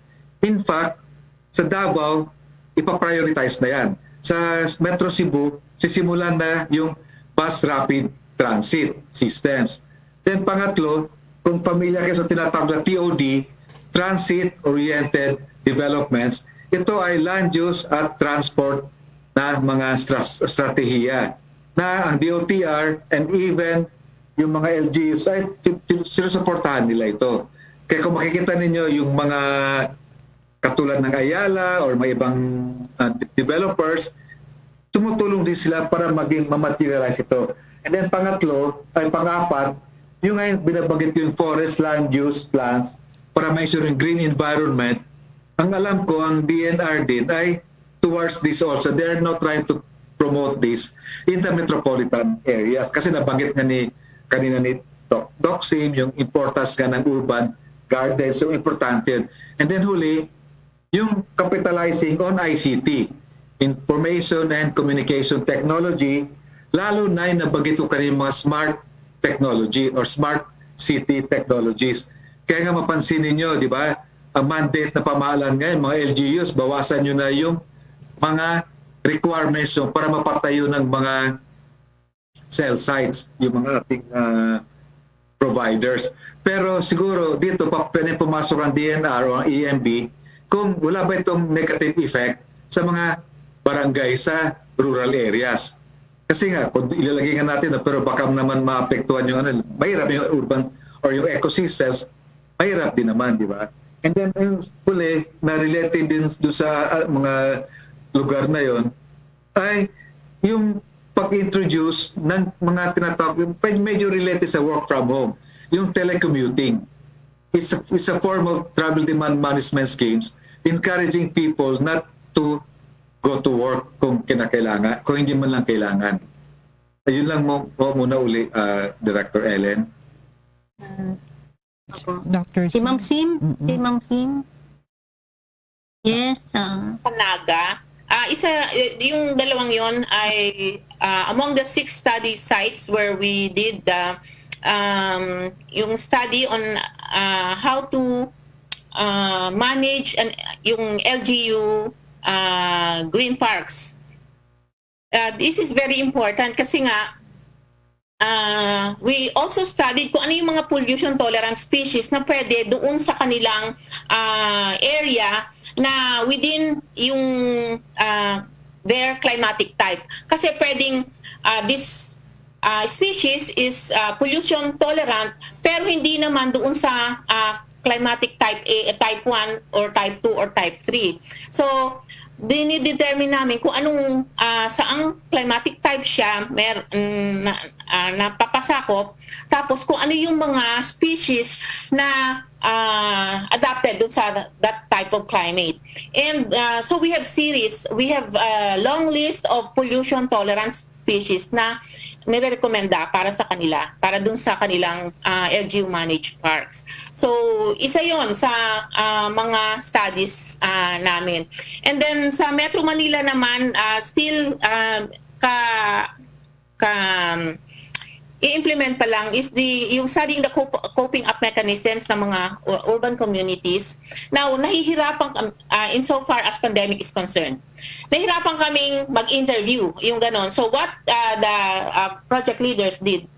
In fact, sa Davao, ipaprioritize na yan. Sa Metro Cebu, sisimulan na yung bus rapid transit systems. Then pangatlo, kung pamilya kayo sa tinatawag na TOD, Transit-Oriented Developments, ito ay land use at transport na mga strategiya na ang DOTR and even yung mga LGUs ay sinusuportahan nila ito. Kaya kung makikita ninyo yung mga katulad ng Ayala or may ibang developers, tumutulong din sila para maging ma-materialize ito. And then pang-apat, yung ngayon binabanggit yung forest land use plans para ma-ensure yung green environment. Ang alam ko, ang DNR din ay towards this also. They are not trying to promote this in the metropolitan areas. Kasi nabanggit nga kanina ni Doc Sim, yung importance nga ng urban gardens, yung importante yun. And then huli, yung capitalizing on ICT, Information and Communication Technology, lalo na yung nabanggit ko kanina mga smart technology or smart city technologies. Kaya nga mapansin ninyo, di ba, ang mandate na pamahalaan ngayon, mga LGUs, bawasan nyo na yung mga requirements para mapatayo ng mga cell sites, yung mga ating providers. Pero siguro dito, pwede pumasok ang DNR o ang EMB kung wala ba itong negative effect sa mga barangay sa rural areas. Kasi nga, kung ilalagay nga natin, pero baka naman maapektuhan yung mahirap yung urban or yung ecosystems, mahirap din naman, di ba? And then, yung huli, na related din doon sa mga lugar na yon ay yung pag-introduce ng mga tinatawag, medyo related sa work from home, yung telecommuting. It's a form of travel demand management schemes encouraging people not to go to work kung kinakailangan, kung hindi man lang kailangan. Ayun lang muna uli, Director Ellen. Dr. Si Ma'am Sim? Si Ma'am Sim? Yes. Panaga. Yung dalawang yon ay among the 6 study sites where we did yung study on how to manage yung LGU green parks. This is very important kasi nga we also studied kung ano yung mga pollution tolerant species na pwede doon sa kanilang area na within yung their climatic type. Kasi pwedeng this species is pollution tolerant pero hindi naman doon sa climatic type A, type 1 or type 2 or type 3. So dinidetermine namin kung anong saang climatic type siya napapasakop, tapos kung ano yung mga species na adapted dun sa that type of climate. And so we have a long list of pollution tolerant species na nire-recommenda para sa kanila, para dun sa kanilang LGU managed parks. So, isa yon sa mga studies namin. And then sa Metro Manila naman, still i-implement pa lang is yung studying the coping up mechanisms ng mga urban communities. Now, nahihirapan insofar as pandemic is concerned. Nahihirapan kaming mag-interview, yung ganon. So what the project leaders did,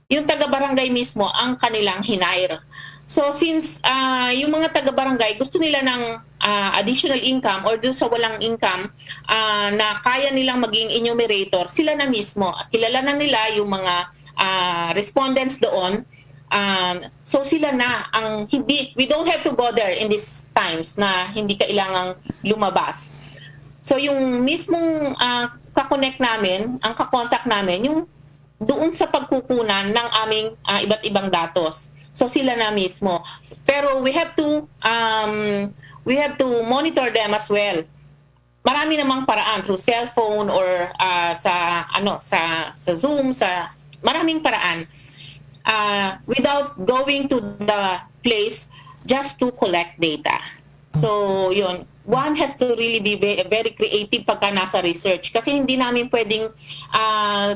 yung taga-barangay mismo ang kanilang hinire. So since yung mga taga-barangay gusto nila ng additional income or doon sa walang income na kaya nilang maging enumerator, sila na mismo. Kilala na nila yung mga respondents doon. So sila na ang we don't have to go there in these times na hindi kailangang lumabas. So yung mismong kakonect namin, ang kakontak namin, yung doon sa pagkukunan ng aming iba't ibang datos. So sila na mismo. Pero we have to monitor them as well. Marami namang paraan through cellphone or sa Zoom, sa maraming paraan. Without going to the place just to collect data. So yun, one has to really be very creative pagka nasa research kasi hindi namin pwedeng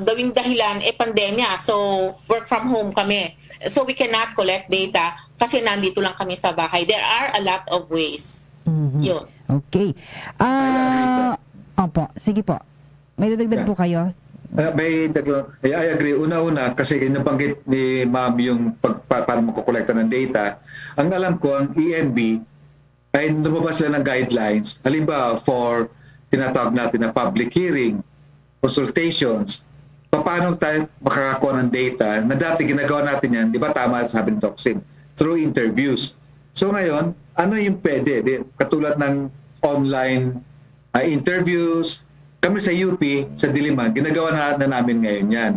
gawing dahilan pandemya, so work from home kami, so we cannot collect data kasi nandito lang kami sa bahay. There are a lot of ways. Yun. Okay. Opo, sige po. May dadagdag po kayo? I agree. Una-una, kasi nabanggit ni Ma'am yung paano magkukolekta ng data. Ang alam ko, ang ENB ay lumabas sila ng guidelines. Halimbawa, for tinatawag natin na public hearing, consultations, paano tayo makakakuha ng data na dati ginagawa natin yan, di ba tama sabi ni Doxin, through interviews. So ngayon, ano yung pwede? Katulad ng online interviews, kami sa UP, sa Diliman, ginagawa na namin ngayon yan.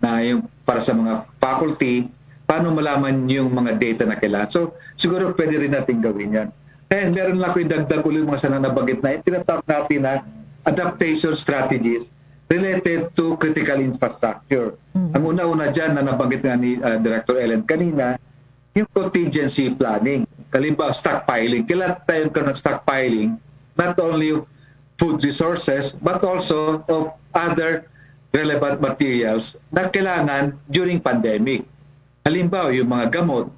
Na yung para sa mga faculty, paano malaman yung mga data na kailangan. So siguro pwede rin natin gawin yan. And meron lang ko yung dagdag ulit mga sana nabanggit na tinatawag natin na adaptation strategies related to critical infrastructure. Ang una-una dyan na nabanggit nga ni Director Ellen kanina, yung contingency planning. Kalimbawa, stockpiling. Kailan tayo ka ng stockpiling, not only food resources, but also of other relevant materials na kailangan during pandemic. Halimbawa, yung mga gamot.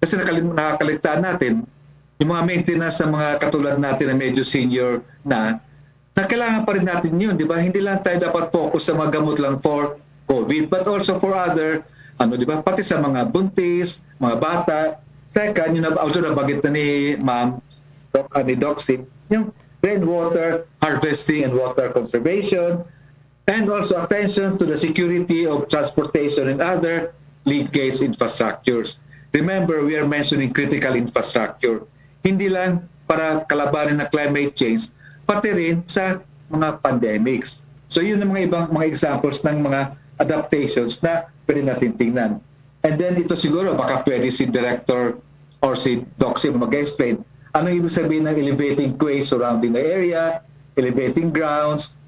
Kasi nakakaligtaan natin, yung mga maintenance sa mga katulad natin na medyo senior na kailangan pa rin natin yun, di ba? Hindi lang tayo dapat focus sa mga gamot lang for COVID, but also for other, di ba? Pati sa mga buntis, mga bata. Second, yung nabagit na ni Ma'am, ni Doxin, yung rainwater harvesting and water conservation, and also attention to the security of transportation and other lead-case infrastructures. Remember, we are mentioning critical infrastructure. Hindi lang para kalabanin ng climate change, pati rin sa mga pandemics. So yun ang mga ibang mga examples ng mga adaptations na pwede natin tingnan. And then ito siguro baka pwede si Director or si Doxin mag-explain. Ano ibig sabihin ng elevating quays surrounding the area, elevating grounds,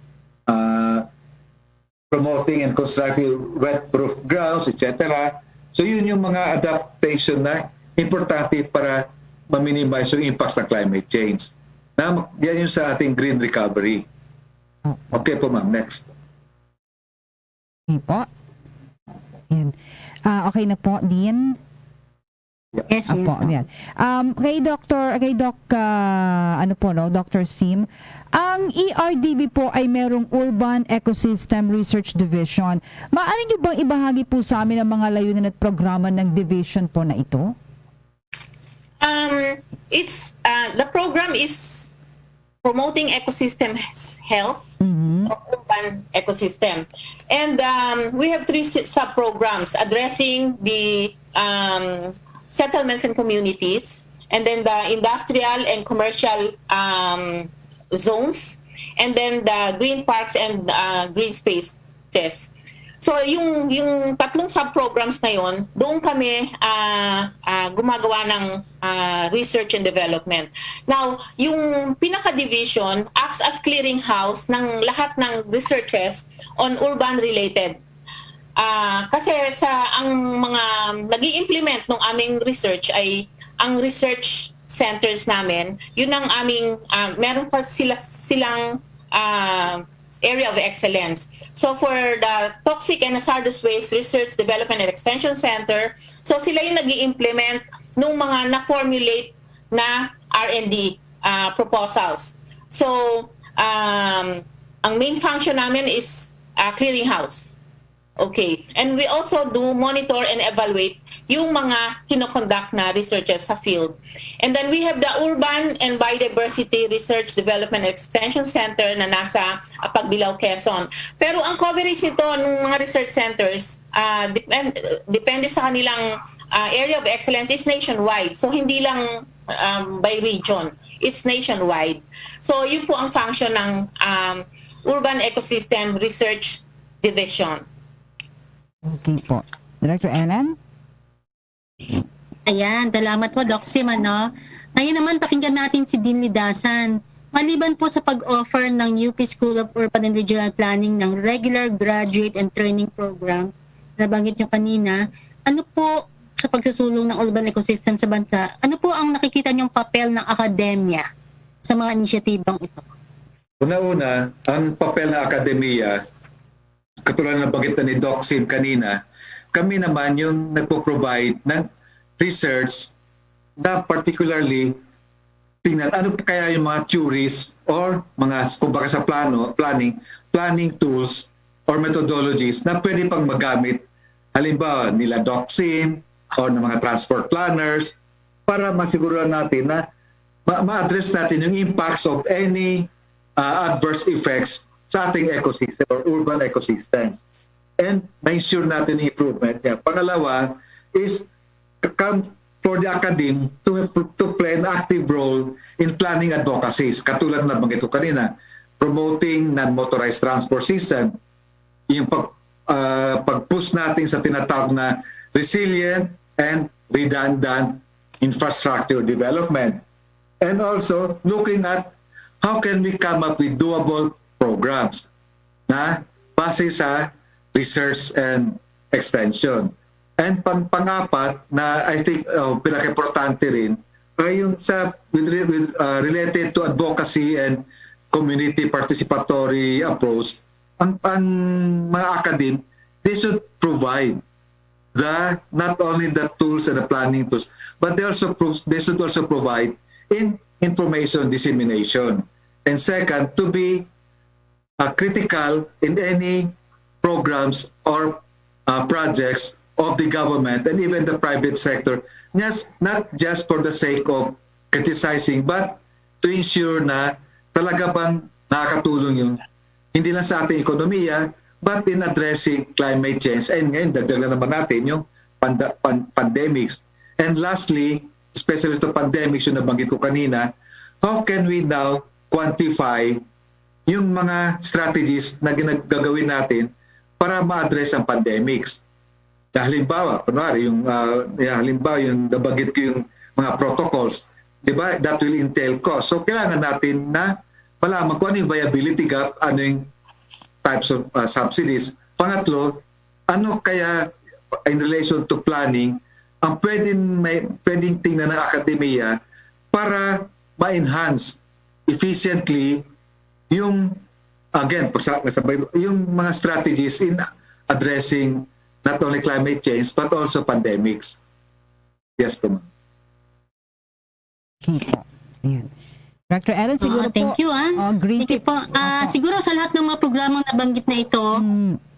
promoting and constructing wet-proof grounds, etc. So yun yung mga adaptation na importante para ma-minimize yung impacts ng climate change. Yan yung sa ating green recovery. Okay po ma'am, next. Okay po. Yan. Okay na po, Dean? Yes, Apo, yan. Kay Doc Sim, ang ERDB po ay merong Urban Ecosystem Research Division. Maaari niyo bang ibahagi po sa amin ang mga layunin at programa ng division po na ito? The program is promoting ecosystem health Mhm. of urban ecosystem. And we have three sub-programs addressing the settlements and communities, and then the industrial and commercial zones, and then the green parks and green spaces. So yung tatlong sub-programs na yon, doon kami gumagawa ng research and development. Now, yung pinaka-division acts as clearinghouse ng lahat ng researches on urban-related. Kasi ang mga nag-i-implement ng aming research ay ang research centers namin, yun ang aming, meron pa silang area of excellence. So for the Toxic and Hazardous Waste Research, Development and Extension Center, so sila yung nag-i-implement ng mga na-formulate na R&D proposals. So ang main function namin is clearinghouse. Okay. And we also do monitor and evaluate yung mga kinoconduct na researches sa field. And then we have the Urban and Biodiversity Research Development and Extension Center na nasa Pagbilao, Quezon. Pero ang coverage nito ng mga research centers, depende sa kanilang area of excellence, is nationwide. So hindi lang by region. It's nationwide. So yun po ang function ng Urban Ecosystem Research Division. Okay po. Director Ellen? Ayan, salamat po, Doc Sim, ano? Ngayon naman, pakinggan natin si Dean Lidasan. Maliban po sa pag-offer ng UP School of Urban and Regional Planning ng regular graduate and training programs, nabanggit nyo kanina, ano po sa pagsusulong ng urban ecosystem sa bansa, ano po ang nakikita nyong papel ng akademya sa mga inisyatibang ito? Una-una, ang papel ng akademiya, katulad na bagit ni Doc Sim kanina, kami naman yung nagpo-provide ng research na particularly tingnan ano kaya yung mga theories or mga kumbaga sa planning tools or methodologies na pwede pang magamit halimbawa nila Doc Sim or ng mga transport planners para masiguruhan natin na ma-address natin yung impacts of any adverse effects sa ating ecosystem or urban ecosystems. And ma-ensure natin yung improvement niya. Pangalawa is for the academe to play an active role in planning advocacies. Katulad na banggit ko kanina, promoting non-motorized transport system, yung pag-push natin sa tinatawag na resilient and redundant infrastructure development. And also looking at how can we come up with doable programs na base sa research and extension. And pang-apat na I think pinaka-importante rin ay yung sa related to advocacy and community participatory approach, ang mga academe, they should provide not only the tools and the planning tools, but they should also provide information dissemination. And second, to be critical in any programs or projects of the government and even the private sector, not just for the sake of criticizing, but to ensure na talaga bang nakakatulong yun, hindi lang sa ating ekonomiya, but in addressing climate change. And ngayon, dagdag na naman natin yung pandemics. And lastly, especially to pandemics, yung nabanggit ko kanina, how can we now quantify yung mga strategies na gagawin natin para ma-address ang pandemics. Halimbawa, kunwari, yung nabanggit ko yung mga protocols, di ba? That will entail cost. So, kailangan natin na malaman kung ano yung viability gap, ano yung types of subsidies. Pangatlo, ano kaya in relation to planning ang pwedeng tingnan ng akademiya para ma-enhance efficiently yung yung mga strategies in addressing not only climate change but also pandemics. Yes po. Okay po. Ayan. Dr. Ellen, siguro thank you, green thank you tip. po. Siguro sa lahat ng mga programang nabanggit na ito,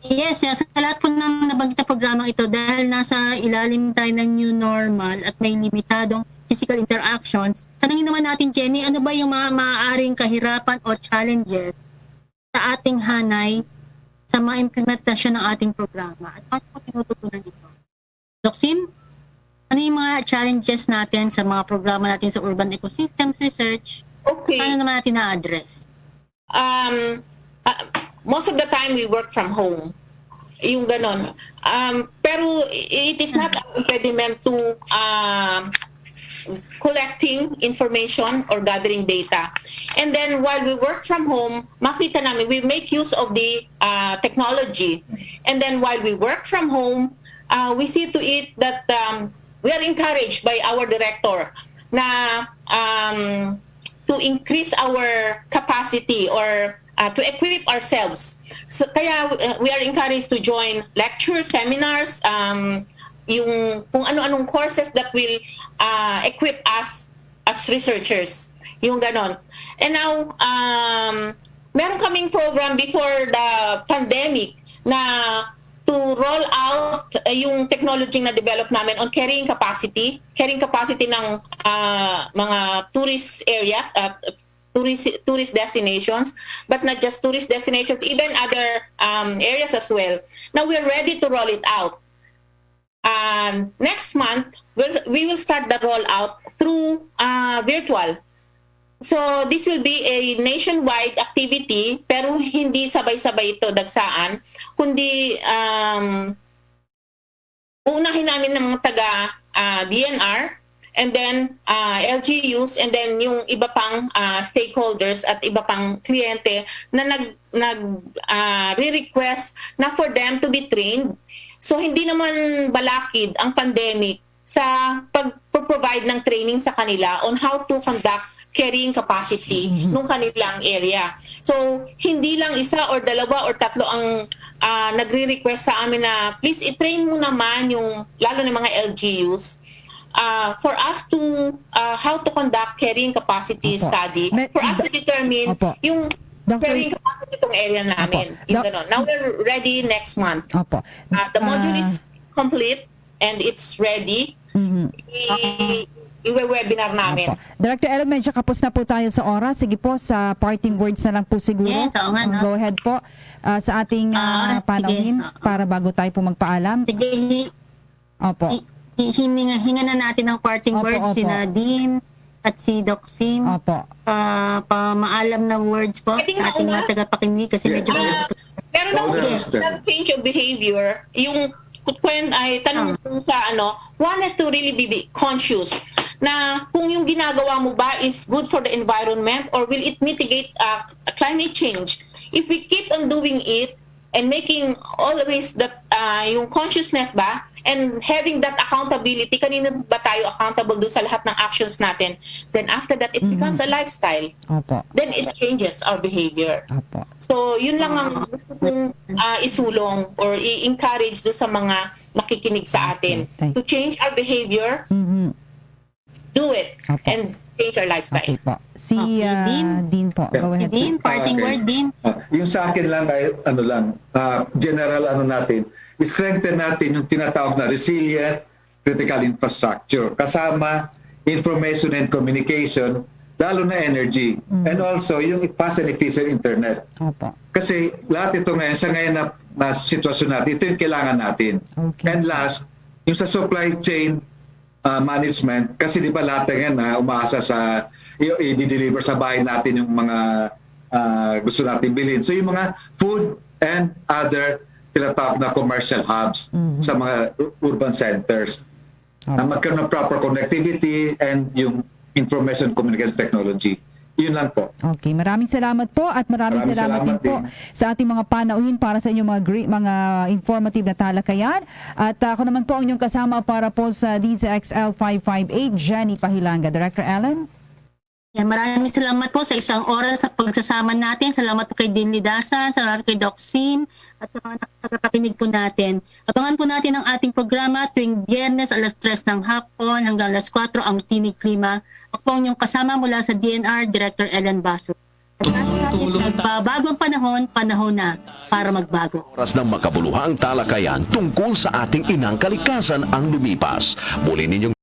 yes, sa lahat po ng nabanggit na programang ito, dahil nasa ilalim tayo ng new normal at may limitadong physical interactions, tanungin naman natin, Jenny, ano ba yung mga maaaring kahirapan o challenges sa ating hanay sa mga implementasyon ng ating programa at paano po tinututunan ito. Doc Sim, ano yung mga challenges natin sa mga programa natin sa Urban Ecosystems Research? Okay. Paano naman natin na-address? Most of the time we work from home. Yung ganon. Pero it is not an impediment to collecting information or gathering data. And then while we work from home, makita namin, we make use of the technology. And then while we work from home, we see to it that we are encouraged by our director na to increase our capacity or to equip ourselves. So, kaya we are encouraged to join lectures, seminars, yung kung ano-anong courses that will equip us as researchers. Yung ganon. And now, meron kaming program before the pandemic na to roll out yung technology na develop namin on carrying capacity ng mga tourist areas at tourist destinations, but not just tourist destinations, even other areas as well. Now we're ready to roll it out. Next month, we will start the rollout through virtual. So this will be a nationwide activity, pero hindi sabay-sabay ito dagsaan, kundi uunahin namin ng mga taga DNR, and then LGUs, and then yung iba pang stakeholders at iba pang kliyente na re-request na for them to be trained. So hindi naman balakid ang pandemic sa pag-provide ng training sa kanila on how to conduct carrying capacity nung kanilang area. So hindi lang isa or dalawa or tatlo ang nagre-request sa amin na please i-train mo naman yung lalo ng mga LGUs for us to how to conduct carrying capacity Opo. study, for us to determine Opo. yung Dr. carrying capacity itong area namin. Opo. Yung ganon. Now we're ready next month. Opo. The module is complete and it's ready. I-webinar namin. Opo. Director Ellen, medyo kapos na po tayo sa oras. Sige po, sa parting words na lang po siguro. Yes, oo nga, no? Go ahead po sa ating panauhin sige. para bago tayo po magpaalam. Sige, Opo. hinga na natin ng parting Opo, words si opo. Nadine at si Doc Sim. Opo. Maalam na words po Pwedeng sa ating mauna? mga tagapakinig kasi medyo Meron Hold on, akong sister. change of behavior. Yung ay tanong ko sa one has to really be conscious na kung yung ginagawa mo ba is good for the environment or will it mitigate climate change. If we keep on doing it and making always that yung consciousness ba and having that accountability, kanino ba tayo accountable do sa lahat ng actions natin, then after that it becomes a lifestyle. Opo. Then it changes our behavior. Opo. So, yun lang ang gusto kong isulong or i-encourage do sa mga makikinig sa atin. Okay. To change our behavior, Mhm. do it, Opo. and change our lifestyle. Okay po. Si Okay, Dean. Dean po. Go ahead. Dean, parting Okay. word, Dean. Yung sa akin lang ay general natin, strengthen natin yung tinatawag na resilient critical infrastructure kasama information and communication, lalo na energy, and also yung fast and efficient internet. Opo. Kasi lahat ito ngayon, sa ngayon na sitwasyon natin, ito yung kailangan natin. Okay. And last, yung sa supply chain management, kasi di ba lahat ngayon umaasa sa i-deliver sa bahay natin yung mga gusto natin bilhin. So yung mga food and other tinatawag na commercial hubs sa mga urban centers na magkaroon ng proper connectivity and yung information communication technology. Yun lang po. Okay, maraming salamat po at maraming salamat din po sa ating mga panauhin para sa inyong mga informative na talakayan. At ako naman po ang inyong kasama para po sa DZXL 558, Jenny Pahilanga. Director Ellen? Yan, maraming salamat po sa isang oras sa pagsasama natin. Salamat po kay Dean Lidasan, salamat kay Doc Sim, at sa mga nakakapakinig po natin. Abangan po natin ang ating programa tuwing Biyernes alas 3 ng hapon hanggang alas 4 ang Tinig Klima. Ako po ang inyong kasama mula sa DNR, Director Ellen Baso. At natin, nagbabagong panahon, panahon na para magbago. Oras ng makabuluhang talakayan tungkol sa ating inang kalikasan ang lumipas. Muli ninyong